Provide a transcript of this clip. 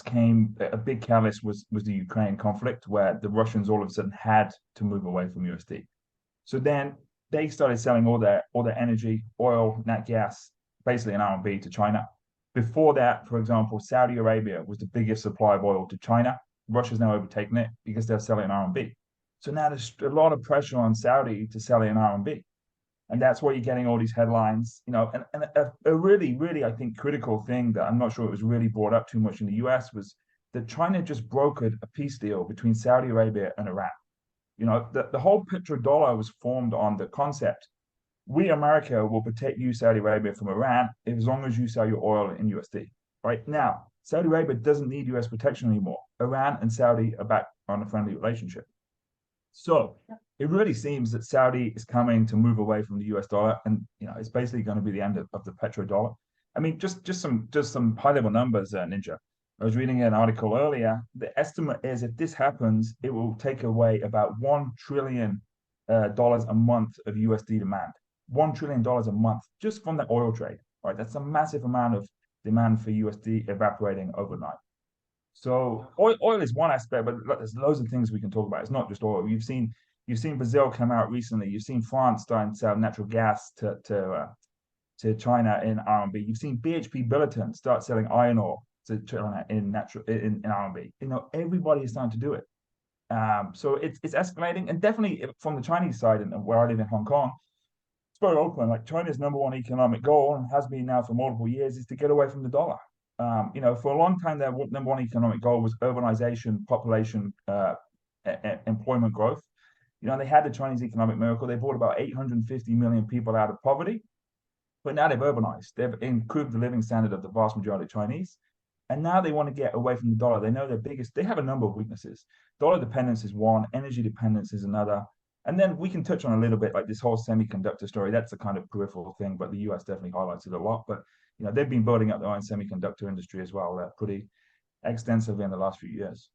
came, a big catalyst was the Ukraine conflict, where the Russians all of a sudden had to move away from USD. So then they started selling all their energy, oil, nat gas, basically in RMB to China. Before that, for example, Saudi Arabia was the biggest supply of oil to China. Russia's now overtaken it because they're selling in RMB. So now there's a lot of pressure on Saudi to sell it in RMB. And that's why you're getting all these headlines, and a really, really, I think, critical thing that I'm not sure it was really brought up too much in the US was that China just brokered a peace deal between Saudi Arabia and Iran. The whole petrodollar was formed on the concept: we, America, will protect you, Saudi Arabia, from Iran as long as you sell your oil in USD. Right now, Saudi Arabia doesn't need US protection anymore. Iran and Saudi are back on a friendly relationship. So it really seems that Saudi is coming to move away from the US dollar, and it's basically going to be the end of the petrodollar. I mean, just some high level numbers, Ninja. I was reading an article earlier. The estimate is if this happens, it will take away about $1 trillion a month of USD demand. $1 trillion a month just from the oil trade. Right, that's a massive amount of demand for USD evaporating overnight. So oil is one aspect, but look, there's loads of things we can talk about. It's not just oil. You've seen Brazil come out recently. You've seen France starting to sell natural gas to China in RMB. You've seen BHP Billiton start selling iron ore to China in RMB. Everybody is starting to do it. So it's escalating, and definitely from the Chinese side, and where I live in Hong Kong, it's very open. Like, China's number one economic goal, and has been now for multiple years, is to get away from the dollar. For a long time, their number one economic goal was urbanization, population, employment growth. They had the Chinese economic miracle. They brought about 850 million people out of poverty, but now they've urbanized. They've improved the living standard of the vast majority of Chinese. And now they want to get away from the dollar. They know they have a number of weaknesses. Dollar dependence is one, energy dependence is another. And then we can touch on a little bit like this whole semiconductor story. That's a kind of peripheral thing, but the US definitely highlights it a lot. But they've been building up their own semiconductor industry as well, pretty extensively in the last few years.